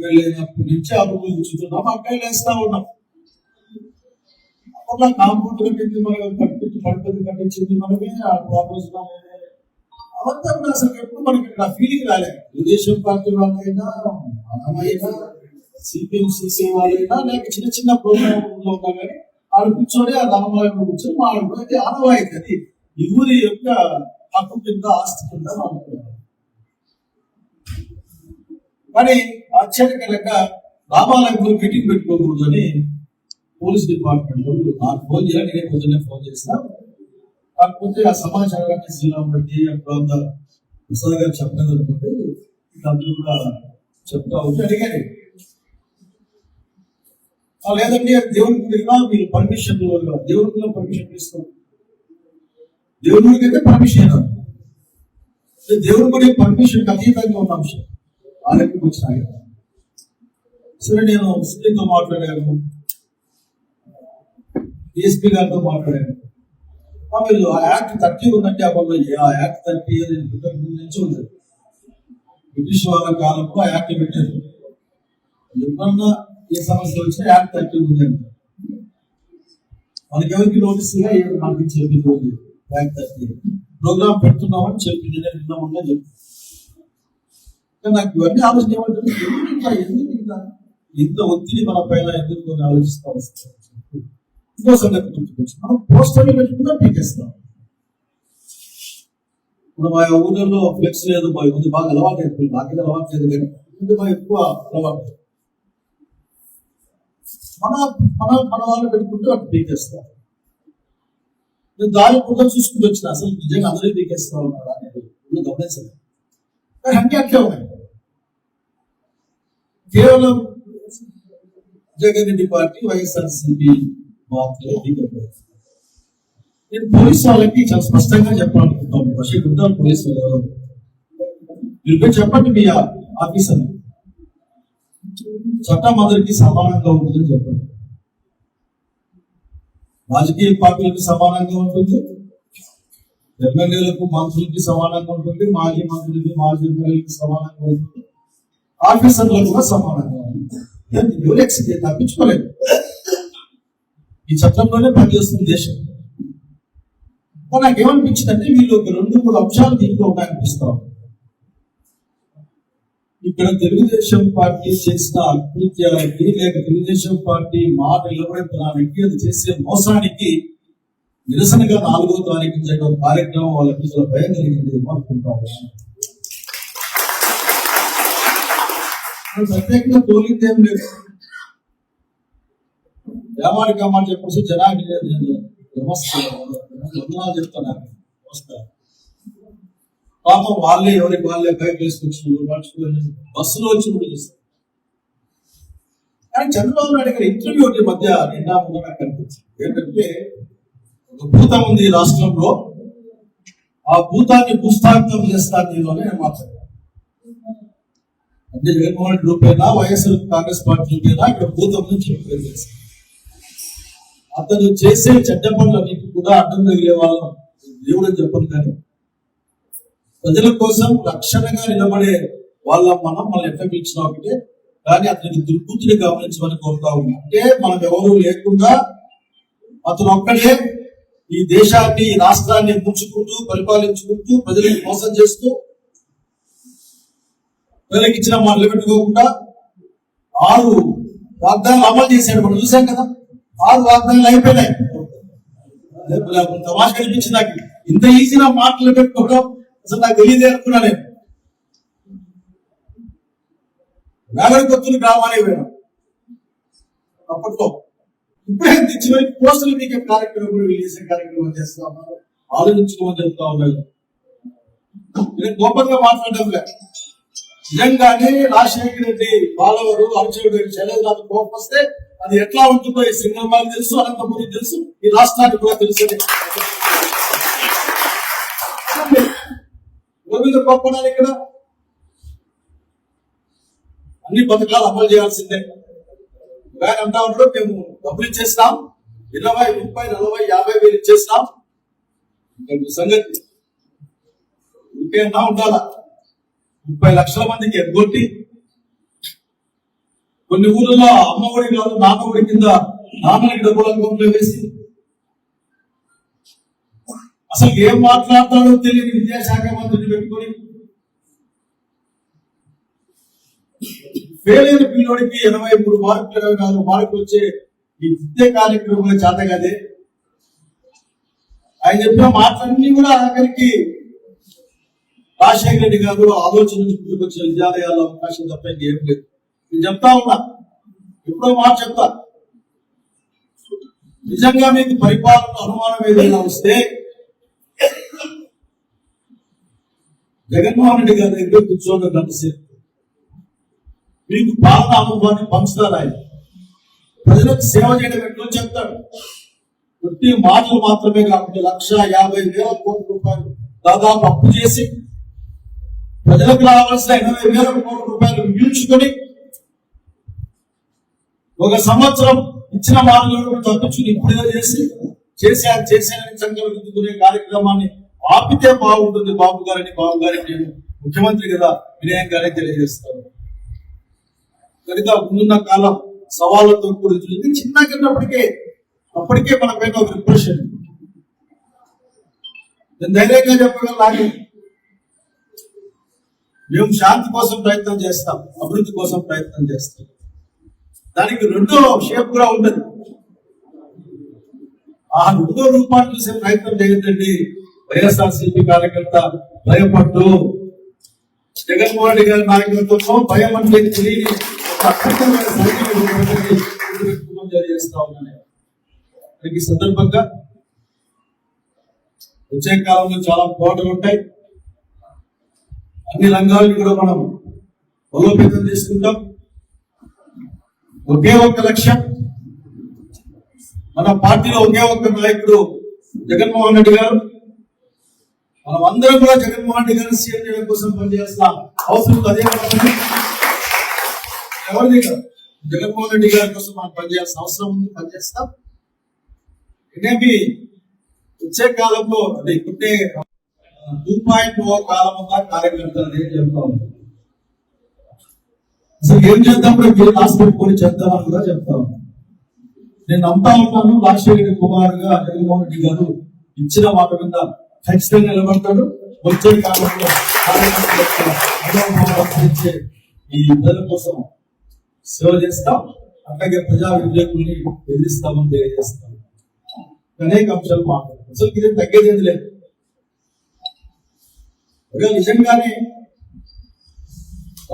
పెళ్ళైనప్పటి నుంచి అభివృద్ధిస్తున్నాం, అక్కలు వేస్తా ఉన్నాం. అట్లా కాంపౌండ్ కట్టింది మనకి, పడుతుంది కట్టించింది మనమే, అవంతా కూడా అసలు ఎప్పుడు మనకి ఆ ఫీలింగ్ రాలేదు. తెలుగుదేశం పార్టీ వాళ్ళైనా, మనమైనా, సిపిఎం సిసి వాళ్ళైనా, లేక చిన్న చిన్న ప్రోగ్రామ్ లో ఉన్నా కానీ వాళ్ళు కూర్చొని ఆ రామాలయంలో కూర్చొని మాట్లాడుకుంటే ఆనవాయితీ. అది ఎవరి యొక్క హక్కు కింద, ఆస్తి కింద అనుకున్నారు. కానీ ఆశ్చర్యకరంగా రామాలయంలో మీటింగ్ పెట్టుకోకూడదని పోలీస్ డిపార్ట్మెంట్ వాళ్ళు నాకు ఫోన్ చేయాలి, నేనే పొద్దున్నే ఫోన్ చేస్తా. కాకపోతే ఆ సమాచారాన్ని శ్రీరామ్ రెడ్డి అక్కడ ప్రసాద్ గారు చెప్పలేదు అనుకుంటే అందరూ కూడా చెప్తా ఉంటే అడిగారు, లేదండి దేవుడి గుడిగా మీరు పర్మిషన్, దేవుడి గుడిలో పర్మిషన్ ఇస్తాం. దేవుడి గుడికి అయితే పర్మిషన్, దేవుడి గుడి పర్మిషన్ అతీతంగా ఉన్న అంశం వాళ్ళకి వచ్చినాయి. సరే, నేను సునీతో మాట్లాడాను, డిఎస్పీ గారితో మాట్లాడాను. వీళ్ళు ఆ యాక్ట్ 30 ఉందంటే అమల్లో, ఆ యాక్ట్ 30 నుంచి ఉంది. బ్రిటిష్ వాళ్ళ కాలంలో ఆ యాక్ట్ పెట్టారు. ఎప్పుడన్నా ఏ సమస్య వచ్చినా యాక్ట్ 30 ఉంది అంట. మనకెవరికి నోటీసుగా మనకి చెప్పింది యాక్ట్ 30 ప్రోగ్రామ్ పెడుతున్నామని చెప్పింది. నేను విన్నామన్నా చెప్పి నాకు ఇవన్నీ ఆలోచన ఏమంటుంది, ఎందుకు ఇంత ఒత్తిడి మన పైన ఎందుకు ఆలోచిస్తా వస్తాం. ఇంకో సంగతి గుర్తుకొచ్చి మనం పోస్టర్లు పెట్టుకున్నా పీకేస్తాం. ఇప్పుడు మా ఊళ్ళో ఫ్లెక్స్ లేదు, ముందు బాగా అలవాటు అయిపోయింది. బాగా అలవాటు లేదు కానీ ముందు మా ఎక్కువ అలవాటు. మన వాళ్ళు పెట్టుకుంటే అటు పీకేస్తాం. నేను దాని కూడా చూసుకుంటూ వచ్చిన, అసలు నిజంగా అందరూ పీకేస్తా ఉన్నారా అనేది గమనించలేదు. కానీ అంటే అట్లే ఉన్నాయి. కేవలం జగన్ రెడ్డి పార్టీ, వైఎస్ఆర్సీపీ మాత్రమే పీకలేదు. నేను పోలీసు వాళ్ళకి చాలా స్పష్టంగా చెప్పాలనుకుంటాను. ఉంటాను పోలీసు వాళ్ళు ఎవరు, మీరు చెప్పండి మీ ఆఫీసర్, చట్టం అందరికీ సమానంగా ఉంటుందని చెప్పండి. రాజకీయ పార్టీలకు సమానంగా ఉంటుంది, ఎమ్మెల్యేలకు, మంత్రులకి సమానంగా ఉంటుంది, మాజీ మంత్రులకి, మాజీ ఎమ్మెల్యేలకు సమానంగా ఉంటుంది, ఆఫీసర్లకు కూడా సమానంగా ఉంటుంది. తప్పించుకోలేదు. ఈ చట్టంలోనే పనిచేస్తుంది దేశం. నాకేమనిపించింది అంటే వీళ్ళు ఒక 2-3 అంశాలు దీంట్లో ఉన్నాయనిపిస్తాం. ఇక్కడ తెలుగుదేశం పార్టీ చేసిన అకృత్యాలకి, లేక తెలుగుదేశం పార్టీ మాట నిలబడడానికి, అది చేసే మోసానికి నిరసనగా 4వ తారీఖు చేయడం కార్యక్రమం వాళ్ళకి చాలా భయం కలిగింది అనుకుంటాము. ప్రత్యేకంగా తోలిందేం లేదు. ఏమాడికి అమ్మాని చెప్పేసి జనానికి వందనాలు చెప్తున్నారు. నమస్కారం. పాపం వాళ్ళే ఎవరికి వాళ్ళే బైక్ వేసుకొచ్చి బస్సులో వచ్చి కూడా చూస్తారు. కానీ చంద్రబాబు నాయుడు గారి ఇంటర్వ్యూ మధ్య నిన్న ముందు నాకు కనిపించింది. ఏంటంటే ఒక భూతం ఉంది రాష్ట్రంలో, ఆ భూతాన్ని భూస్థాపితం చేస్తాను నేను అని మాట్లాడాను. అంటే జగన్మోహన్ రెడ్డి రూపేనా, వైఎస్ఆర్ కాంగ్రెస్ పార్టీ రూపేనా ఇక్కడ భూతం నుంచి చేస్తాను. అతను చేసే చెడ్డ పనులన్నింటినీ కూడా అడ్డం తగిలే వాళ్ళం దేవుడు చెప్పను, కానీ ప్రజల కోసం రక్షణగా నిలబడే వాళ్ళ మనం ఎట్లా పిలిచిన ఒకటే. కానీ అతనికి దుర్బుద్ధిని గమనించమని కోరుతా ఉన్నాం. అంటే మనం ఎవరూ లేకుండా అతను ఒక్కడే ఈ దేశాన్ని, ఈ రాష్ట్రాన్ని ముంచుకుంటూ, పరిపాలించుకుంటూ, ప్రజలకు మోసం చేస్తూ, ప్రజలకు ఇచ్చిన మాట నిలబెట్టుకోకుండా 6 వాగ్దానాలు అమలు చేశాడు. మనం చూసాం కదా, 6 వాగ్దానాలు అయిపోయినాయి. తమాష కనిపించింది నాకు. ఇంత ఈజీగా మాటలు పెట్టుకోవడం అసలు నాకు తెలియదే అనుకున్నా. నేను వేగరకొత్తులు గ్రామానికి పోయినా అప్పట్లో. ఇప్పుడే చివరికి పోస్టులు మీకు కార్యక్రమం కూడా చేసే కార్యక్రమం చేస్తా ఉన్నారు. ఆలోచించుకోమని చెప్తా ఉన్నారు. నేను గొప్పగా మాట్లాడడం లేదు. నిజంగానే రాజశేఖర రెడ్డి బాలవరు, అర్జునుడు చెల్లెలు నాకు కోపం వస్తే అది ఎట్లా ఉంటుందో ఈ సింగంబాబు తెలుసు, అనంతపురం తెలుసు, ఈ రాష్ట్రానికి కూడా తెలుసు. మీద కోపడాలి. ఇక్కడ అన్ని పథకాలు అమలు చేయాల్సిందే. ఆయన అంటా ఉంటాడు, మేము డబ్బులు ఇచ్చేసినాం, 20, 30, 40, 50 వేలు ఇచ్చేసినాం. సంగతి ఇంకేనా ఉండాలా? 30 లక్షల మందికి ఎగ్గొట్టి కొన్ని ఊళ్ళలో అమ్మఒడి కాదు నాన్నఒడి కింద నాన్నకి డబ్బులు అకౌంట్లో వేసి అసలు ఏం మాట్లాడతాడో తెలియని విద్యాశాఖ మంత్రిని పెట్టుకొని ఫెయిల్ అయిన పిల్లోడికి 83 మార్కులు 24 మార్కులు వచ్చే ఈ విద్య కార్యక్రమం చేత కదే ఆయన చెప్పిన మాటలన్నీ కూడా ఆఖరికి రాజశేఖర రెడ్డి గారు ఆలోచన వచ్చే విద్యాలయాల్లో అవకాశం తప్ప ఏం లేదు. నేను చెప్తా ఉన్నా, ఎప్పుడో మాట చెప్తా, నిజంగా మీకు పరిపాలన అనుమానం ఏదైనా వస్తే జగన్మోహన్ రెడ్డి గారి దగ్గర కూర్చోండి గంట సేపు, మీకు పాలన అనుభవాన్ని పంచుతారు. ఆయన ప్రజలకు సేవ చేయడం ఎట్లా చెప్తాడు. కొద్ది మాటలు మాత్రమే కాకుండా 1,50,000 కోట్ల రూపాయలు దాదాపు అప్పు చేసి ప్రజలకు రావాల్సిన 80,000 కోట్ల రూపాయలు మిగిల్చుకొని ఒక సంవత్సరం ఇచ్చిన మాటలను తప్పించుకుని ఇప్పుడే చేశానని సంకల్పించుకునే కార్యక్రమాన్ని ఆపితే బాగుంటుంది బాబు గారిని నేను ముఖ్యమంత్రి కదా వినయంగానే తెలియజేస్తాను. కనుక ముందున్న కాలం సవాళ్లతో కూడింది. చిన్నగా అప్పటికే మన పైన ఒక రిప్రెషన్. నేను ధైర్యంగా చెప్పగలను, మేము శాంతి కోసం ప్రయత్నం చేస్తాం, అభివృద్ధి కోసం ప్రయత్నం చేస్తాం. దానికి రెండో షేప్ కూడా ఉంటుంది. ఆ రెండో రూపాన్ని చూసే ప్రయత్నం చేయొద్దండి. వైఎస్ఆర్సీపీ కార్యకర్త భయపడ్డు జగన్మోహన్ రెడ్డి గారి నాయకత్వంలో భయం అంటే తెలియని తెలియజేస్తా ఉన్నాను. ఈ సందర్భంగా వచ్చే కాలంలో చాలా పోరాటాలు ఉంటాయి. అన్ని రంగాలను కూడా మనం బలోపేతం చేసుకుంటాం. ఒకే ఒక్క లక్ష్యం, మన పార్టీలో ఒకే ఒక్క నాయకుడు జగన్మోహన్ రెడ్డి గారు. మనం అందరం కూడా జగన్మోహన్ రెడ్డి గారిని సీఎం చేయడం కోసం పనిచేస్తాం. అవసరం అదే ఎవరిది కాదు, జగన్మోహన్ రెడ్డి గారి కోసం మనం పనిచేయాల్సిన అవసరం ఉంది, పనిచేస్తాం. ఇదేమి వచ్చే కాలంలో అంటే ఇప్పుడే 2.0 కాలం అంతా కార్యకర్తలు ఏం చెప్తా ఉంటాం. అసలు ఏం చేద్దాం కూడా రాసి పెట్టుకొని చేద్దామని కూడా చెప్తా ఉన్నాం. నేను నమ్ముతా ఉంటాను, రాజశేఖర కుమారుగా జగన్మోహన్ రెడ్డి గారు ఇచ్చిన మాట మీద ఖచ్చితంగా నిలబడతాడు. వచ్చే కాలంలో ఈ ప్రజల కోసం సేవ చేస్తాం, అట్లాగే ప్రజా విద్యార్థుల్ని ఎదిరిస్తామని తెలియజేస్తాం. అనేక అంశాలు మాట్లాడతాం. అసలు ఇది తగ్గేది లేదు. నిజంగానే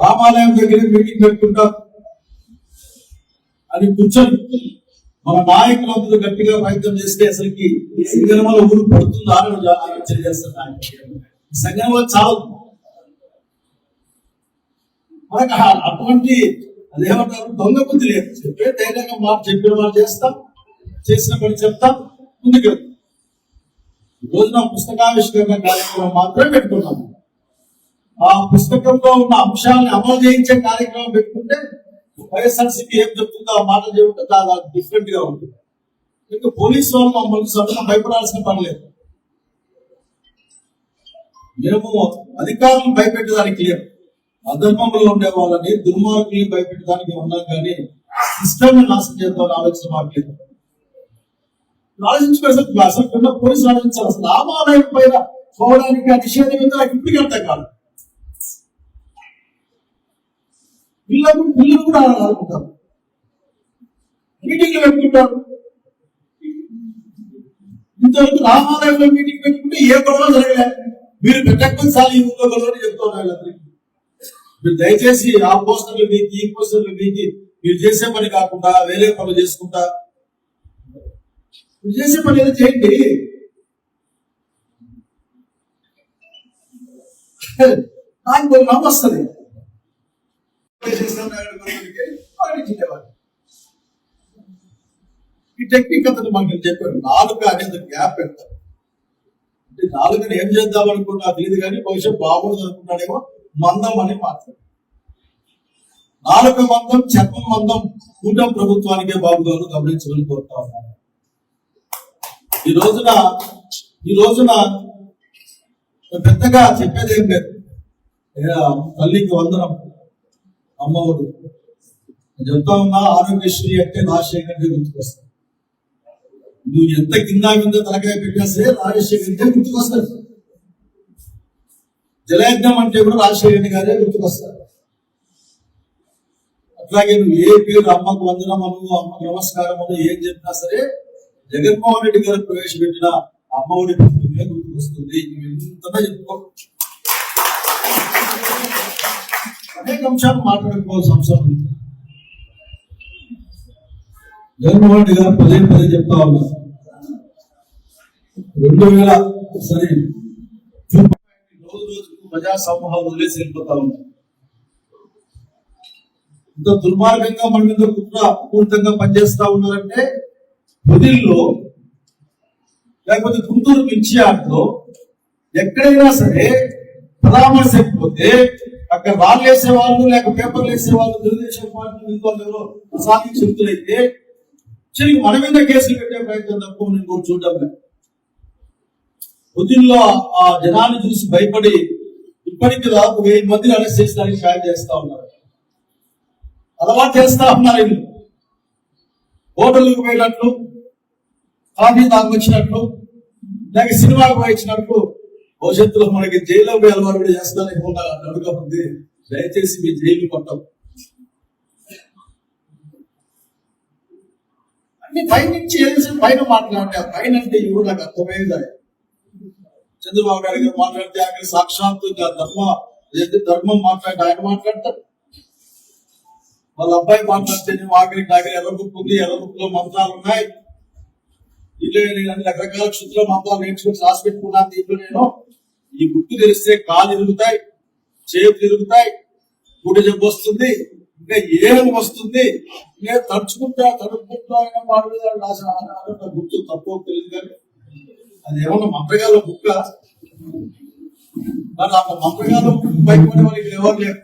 రామాలయం దగ్గర మీటింగ్ పెట్టుకుంటాం అని కూర్చొని మన నాయకులందరూ గట్టిగా ప్రయత్నం చేస్తే అసలుకి సంగమంలో ఊరు పడుతుందా అని ఆలోచన చేస్తాను. సంగమంలో చాలా మనకు అటువంటి అదేమంటారు దొంగ బుద్ధి లేదు. చెప్పే ధైర్యంగా మాట చెప్పిన మాట చేస్తాం, చేసిన పని చెప్తాం, ముందుకు వెళ్తాం. ఈ రోజున పుస్తకావిష్కరణ కార్యక్రమం మాత్రమే పెట్టుకున్నాం. ఆ పుస్తకంలో ఉన్న అంశాలను అమలు చేయించే కార్యక్రమం పెట్టుకుంటే వైఎస్ఆర్సీపీ ఏం చెప్తుందో ఆ మాట చెబుతుంటే చాలా డిఫరెంట్ గా ఉంటుంది. ఇంకా పోలీసు వాళ్ళు మమ్మల్ని సభ్యులు భయపడాల్సిన పని లేదు. మేము అధికారులను భయపెట్టడానికి లేదు, అధర్మంలో ఉండే వాళ్ళని దుర్మార్గుల్ని భయపెట్టడానికి ఉన్నాం, కానీ సిస్టమ్ నాశనం చేద్దామని ఆలోచన మాకు లేదు. ఆలోచించుకోవాల్సిన అసలు పోలీసులు ఆలోచించాలి. అసలు రామాలయం పైన పోవడానికి ఆ నిషేధం మీద నాకు ఇప్పటికీ అర్థం కాదు. పిల్లలు కూడా ఆడుకుంటారు, మీటింగ్లు పెట్టుకుంటారు. ఇంతవరకు రామాలయంలో మీటింగ్ పెట్టుకుంటే ఏ గొడవ జరగలేదు. మీరు పెట్టకపోతే చాలు ఈ ఊళ్ళో గొడవ చెప్తున్నారు. మీరు దయచేసి ఆ పోస్టర్లు మీకు ఈ పోస్టర్లు మీకు మీరు చేసే పని కాకుండా వేరే పనులు చేసుకుంటా మీరు చేసే పని ఏదో చేయండి. నాకు కొన్ని నమ్మ వస్తుంది. ఈ టెక్నిక్ అతను మనకి చెప్పాడు. 4 అనేది గ్యాప్ పెడతాడు. అంటే 4 ఏం చేద్దాం అనుకుంటా తెలియదు, కానీ భవిష్యత్ బాగుండదు అనుకుంటాడేమో. మందం అని మాట్లాడు. 4 మందం చర్మం మందం కూటమి ప్రభుత్వానికే బాబు గారు గమనించమని కోరుతా ఉన్నారు. ఈ రోజున పెద్దగా చెప్పేది ఏం లేదు. తల్లికి వందనం, అమ్మఒడి, చెప్తా ఉన్నా, ఆరోగ్యశ్రీ అంటే రాజశేఖర్ రెడ్డి గుర్తుకొస్తాడు. నువ్వు ఎంత కింద తలకాయ పెట్టినా సరే రాజశేఖర్ రెడ్డి గుర్తుకొస్తాడు. జలయజ్ఞం అంటే కూడా రాజశేఖర రెడ్డి గారే గుర్తుకొస్తారు. అట్లాగే నువ్వు ఏ పేరు అమ్మకు వందనమను, అమ్మకు నమస్కారమను ఏం చెప్పినా సరే జగన్మోహన్ రెడ్డి గారు ప్రవేశపెట్టిన అమ్మఒడి పథకమే గుర్తుకొస్తుంది. ఎంతగా చెప్పుకో, అనేక అంశాలు మాట్లాడుకోవాల్సిన అవసరం ఉంది. జగన్మోహన్ రెడ్డి గారు పదే చెప్తా ఉన్నారు, 2000 సరే రోజుకు ప్రజా సమూహాలు వదిలేసి వెళ్ళిపోతా ఉన్నారు. ఇంత దుర్మార్గంగా మన మీద కుట్రపూరితంగా పనిచేస్తా ఉన్నారంటే, పొదిల్లో లేకపోతే గుంటూరు మిర్చి ఆటలో ఎక్కడైనా సరే పరామర్శకపోతే అక్కడ రాళ్ళు వేసే వాళ్ళు లేక పేపర్లు వేసే వాళ్ళు తెలుగుదేశం పార్టీ ఎవరో అసాధ్య చెబుతులైతే చిరిగి మన మీద కేసులు పెట్టే ప్రయత్నం తప్ప నేను కూడా చూడడం లేదు. పొద్దుల్లో ఆ జనాన్ని చూసి భయపడి ఇప్పటికి దాదాపు 1000 మందిని అరెస్ట్ చేసడానికి ట్రై చేస్తా ఉన్నారు. అలవాటు చేస్తా ఉన్నారు. వీళ్ళు హోటల్కి పోయినట్లు, కాఫీ తాగొచ్చినట్లు, లేక సినిమాకు పోయించినట్లు భవిష్యత్తులో మనకి జైల్లో పోయి అలవాటు కూడా చేస్తానికి ఉండాలి. అడగకపోతే దయచేసి మీ జైలు కొట్టం. అన్ని పైనుంచి పైన మాట్లాడితే ఆ పైన అంటే ఇవ్వడు నాకు అర్థమైంది. చంద్రబాబు నాయుడు గారు మాట్లాడితే అక్కడ సాక్షాత్తు ధర్మం మాట్లాడితే ఆయన మాట్లాడతారు. వాళ్ళ అబ్బాయి మాట్లాడితే ఆఖరికి నాగరి ఎర్ర బుక్ ఉంది, ఎర్ర బుక్ లో మంత్రాలు ఉన్నాయి, దీంట్లో నేను రకరకాల క్షుద్ర మంత్రాలు నేర్చుకుని రాసి పెట్టుకున్నాను. దీంట్లో నేను ఈ బుక్ తెలిస్తే కాలు తిరుగుతాయి, చేతులు తిరుగుతాయి, గుడి జబ్బు వస్తుంది, ఇంకా ఏం వస్తుంది, ఇంకా తడుచుకుంటా ఆయన మాట్లాడే గుర్తు తక్కువ తెలియదు. కానీ అది ఏమన్నా మంత్రగాల బుక్క, మరి ఆ మంత్రగాల బుక్ భయపడే వాళ్ళకి ఎవరు లేరు.